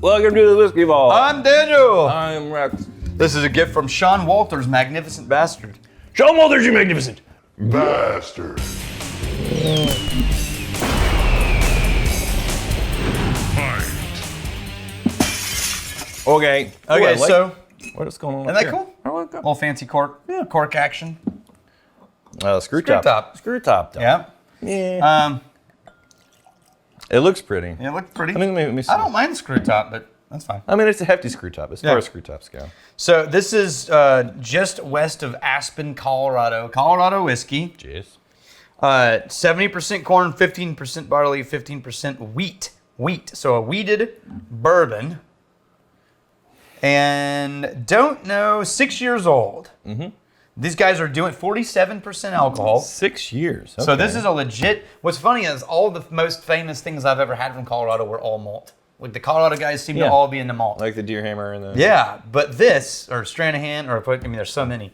Welcome to the Whiskey Vault. I'm Daniel. I'm Rex. This is a gift from Shawn Walters, Magnificent Bastard. Shawn Walters, you magnificent Bastard. Okay. Okay, so what's going on? isn't that cool? I like that. Little fancy cork, cork action. Screw top. Screw top. Yeah. Yeah. It looks pretty. It looked pretty. I mean, let me see. I don't mind the screw top, but that's fine. I mean, it's a hefty screw top as far as screw tops go. So this is just west of Aspen, Colorado. Colorado whiskey. Jeez. 70% corn, 15% barley, 15% wheat. So a wheated bourbon. And don't know, 6 years old. Mm-hmm. These guys are doing 47% alcohol. 6 years. Okay. So this is a legit. What's funny is all the most famous things I've ever had from Colorado were all malt. Like the Colorado guys seem to all be into malt. Like the Deer Hammer and the... Yeah, but this, or Stranahan, there's so many.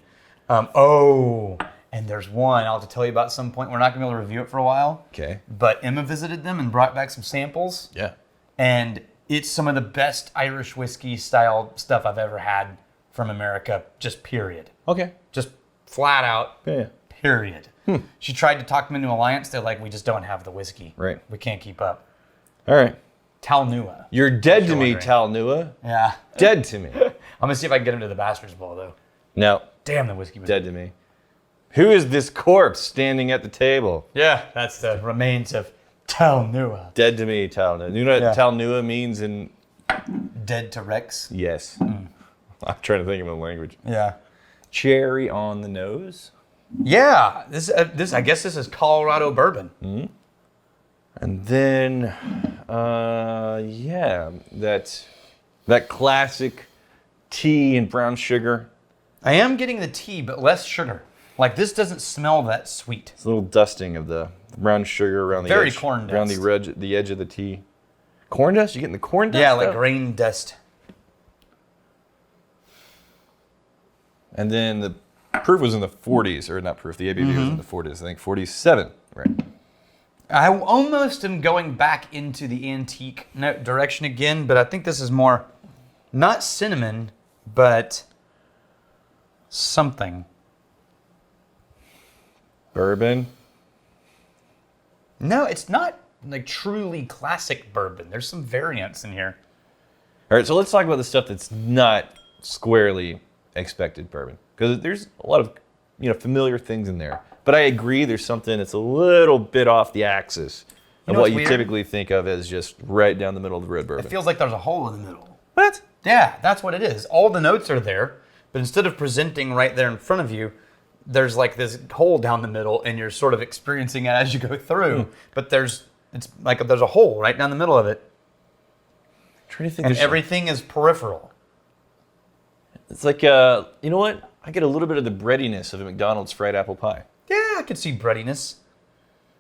And there's one I'll have to tell you about at some point. We're not going to be able to review it for a while. Okay. But Emma visited them and brought back some samples. Yeah. And it's some of the best Irish whiskey style stuff I've ever had from America, just period. Okay. Just flat out, Yeah. period. She tried to talk them into alliance. They're like, we just don't have the whiskey. Right. We can't keep up. All right. Talnua. You're dead to me, wondering. Talnua. Yeah. Dead to me. I'm going to see if I can get him to the Bastard's Ball, though. No. Damn, the whiskey was Dead to me. Who is this corpse standing at the table? Yeah, that's the remains of Talnua. Dead to me, Talnua. You know what Talnua means in... Dead to Rex. Yes. I'm trying to think of a language. Yeah. Cherry on the nose. Yeah. This I guess this is Colorado bourbon. Mm-hmm. And then, that classic tea and brown sugar. I am getting the tea, but less sugar. Like this doesn't smell that sweet. It's a little dusting of the brown sugar around the Very edge. corn dust. Around the edge of the tea. Corn dust? You getting the corn dust? Yeah, like though? grain dust. And then the proof was in the 40s, or not proof, the ABV was in the 40s. I think 47, right? I almost am going back into the antique direction again, but I think this is more, not cinnamon, but something. Bourbon. No, it's not like truly classic bourbon. There's some variants in here. All right, so let's talk about the stuff that's not squarely expected bourbon, because there's a lot of familiar things in there. But I agree, there's something that's a little bit off the axis of what you typically think of as just right down the middle of the road bourbon. It feels like there's a hole in the middle. What? Yeah, that's what it is. All the notes are there, but instead of presenting right there in front of you, there's like this hole down the middle, and you're sort of experiencing it as you go through. But there's a hole right down the middle of it, trying to think, and everything is peripheral. It's like, you know what? I get a little bit of the breadiness of a McDonald's fried apple pie. Yeah, I could see breadiness.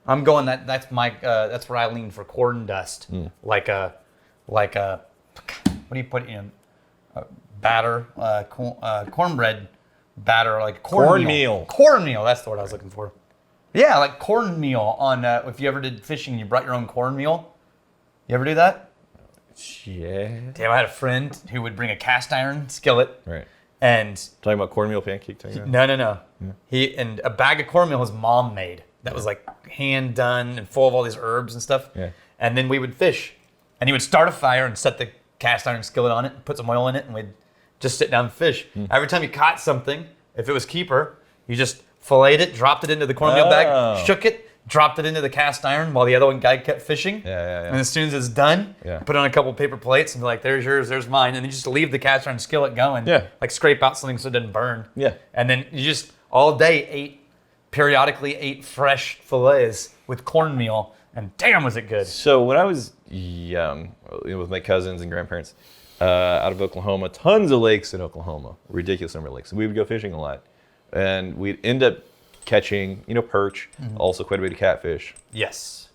I'm going that's where I lean for corn dust, like a what do you put in batter, cornbread batter, like cornmeal. Cornmeal, that's the word I was looking for. Yeah, like cornmeal on if you ever did fishing, you brought your own cornmeal. You ever do that? Yeah. Damn, I had a friend who would bring a cast iron skillet. Right. And talking about cornmeal pancake time. No. Yeah. He and a bag of cornmeal his mom made that was like hand done and full of all these herbs and stuff. Yeah. And then we would fish, and he would start a fire and set the cast iron skillet on it, and put some oil in it, and we'd just sit down and fish. Every time you caught something, if it was keeper, you just filleted it, dropped it into the cornmeal bag, shook it, dropped it into the cast iron while the other one guy kept fishing. Yeah. And as soon as it's done, put it on a couple paper plates and be like, there's yours, there's mine. And then you just leave the cast iron skillet going. Yeah. Like scrape out something so it doesn't burn. Yeah. And then you just all day periodically ate fresh fillets with cornmeal, and damn was it good. So when I was young, with my cousins and grandparents out of Oklahoma, tons of lakes in Oklahoma, ridiculous number of lakes. We would go fishing a lot. And we'd end up catching, perch, also quite a bit of catfish. Yes.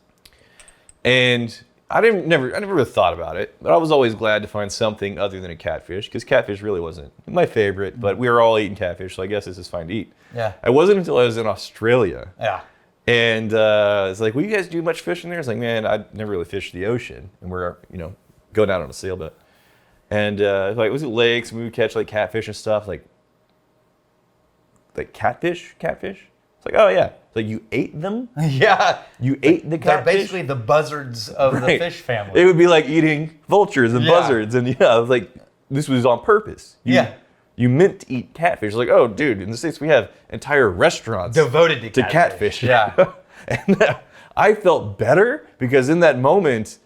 And I never really thought about it, but I was always glad to find something other than a catfish, because catfish really wasn't my favorite, but we were all eating catfish, so I guess this is fine to eat. Yeah. It wasn't until I was in Australia. Yeah. And it's like, will you guys do much fishing there? It's like, man, I never really fished the ocean. And we're, going out on a sailboat. And like, was it lakes? We would catch like catfish and stuff. Like catfish? It's like, oh yeah. It's like you ate them? Yeah. You ate the They're catfish? basically the buzzards of the Right. fish family. It would be like eating vultures and Yeah. buzzards. And yeah, I was like, this was on purpose. Yeah. You meant to eat catfish. Like, oh, dude, in the States we have entire restaurants Devoted to catfish. Yeah. And I felt better because in that moment,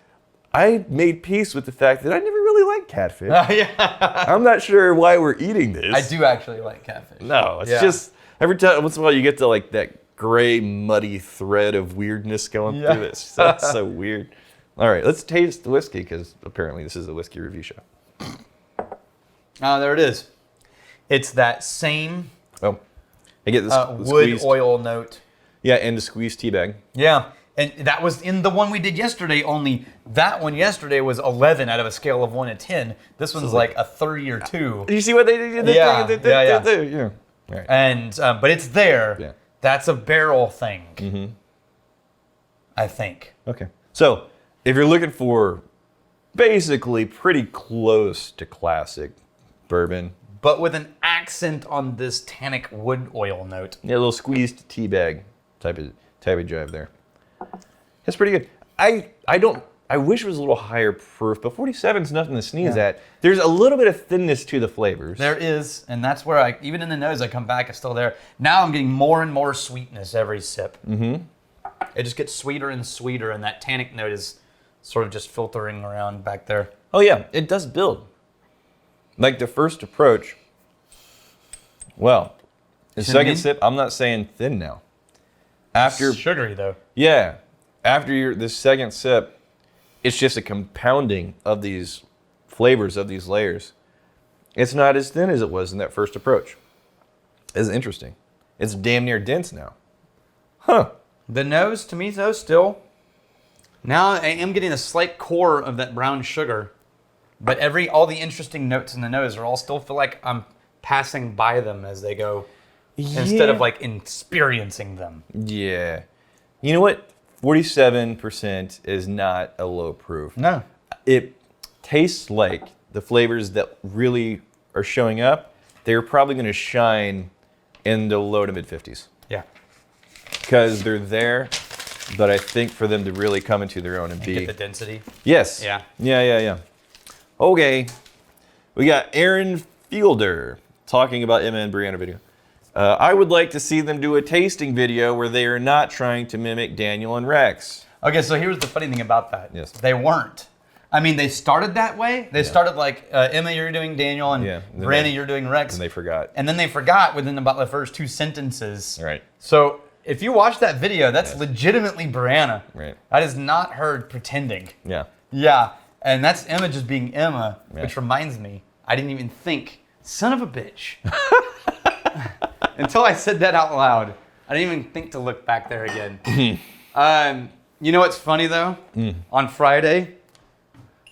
I made peace with the fact that I never really liked catfish. Yeah. I'm not sure why we're eating this. I do actually like catfish. No, it's Yeah. just every time once in a while you get to like that gray, muddy thread of weirdness going Yeah. through this. That's so weird. All right, let's taste the whiskey because apparently this is a whiskey review show. Oh, there it is. It's that same Oh, I get this wood squeezed, oil note. yeah, and a squeezed tea bag. Yeah. And that was in the one we did yesterday, only that one yesterday was 11 out of a scale of 1 to 10. This one's like a 3 or 2. Do you see what they did? Yeah, yeah. Yeah. All right. And but it's there. Yeah. That's a barrel thing. I think. Okay. So, if you're looking for basically pretty close to classic bourbon, But with an accent on this tannic wood oil note. yeah, a little squeezed tea bag type of jive there. That's pretty good. I wish it was a little higher proof, but 47 is nothing to sneeze Yeah. at. There's a little bit of thinness to the flavors. There is, and that's where even in the nose, I come back, it's still there. Now I'm getting more and more sweetness every sip. Mm-hmm. It just gets sweeter and sweeter, and that tannic note is sort of just filtering around back there. Oh yeah, it does build. Like the first approach. Well, the second sip, I'm not saying thin now. After Sugary though. Yeah. After the second sip, it's just a compounding of these flavors, of these layers. It's not as thin as it was in that first approach. It's interesting. It's damn near dense now. Huh. The nose, to me though, still. Now I am getting a slight core of that brown sugar, but all the interesting notes in the nose are all still feel like I'm passing by them as they go, instead of like experiencing them. Yeah. You know what? 47% is not a low proof. No. It tastes like the flavors that really are showing up, they're probably going to shine in the low to mid 50s. Yeah. Because they're there, but I think for them to really come into their own and be... Get the density. Yes. Yeah. Yeah. Okay. We got Aaron Fielder talking about Emma and Brianna video. I would like to see them do a tasting video where they are not trying to mimic Daniel and Rex. Okay, so here's the funny thing about that. Yes. They weren't. I mean, they started that way. They started like, Emma, you're doing Daniel, and Brianna, you're doing Rex. And they forgot. And then they forgot within about the first 2 sentences. Right. So if you watch that video, that's legitimately Brianna. Right. That is not her pretending. Yeah. Yeah. And that's Emma just being Emma, Yeah. which reminds me, I didn't even think, son of a bitch. Until I said that out loud. I didn't even think to look back there again. You know what's funny though? On Friday,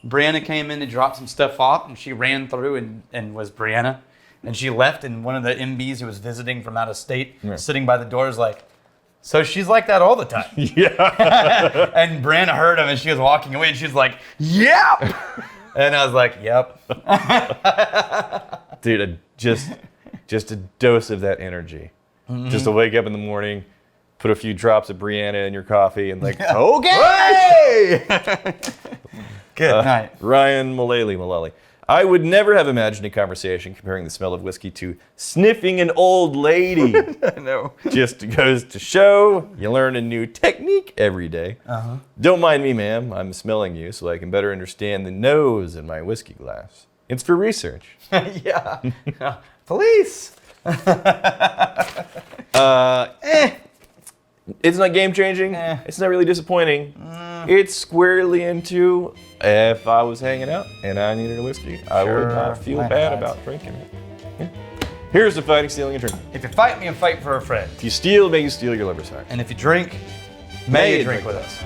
Brianna came in to drop some stuff off, and she ran through and was Brianna. And she left, and one of the MBs who was visiting from out of state, sitting by the door, is like, so she's like that all the time. Yeah. And Brianna heard him, and she was walking away, and she was like, yep! And I was like, yep. Dude, just a dose of that energy. Just to wake up in the morning, put a few drops of Brianna in your coffee, and like, okay! Hey! Good night. Ryan Mullally. I would never have imagined a conversation comparing the smell of whiskey to sniffing an old lady. No. Just goes to show you learn a new technique every day. Don't mind me, ma'am. I'm smelling you so I can better understand the nose in my whiskey glass. It's for research. Yeah. Police. It's not game changing. It's not really disappointing. It's squarely into if I was hanging out and I needed a whiskey, I would not feel why bad not? about drinking it. Yeah. Here's the fighting, stealing, and drinking. If you fight me, I'm fighting for a friend. If you steal, may you steal your liver's heart. And if you drink, may you drink with us.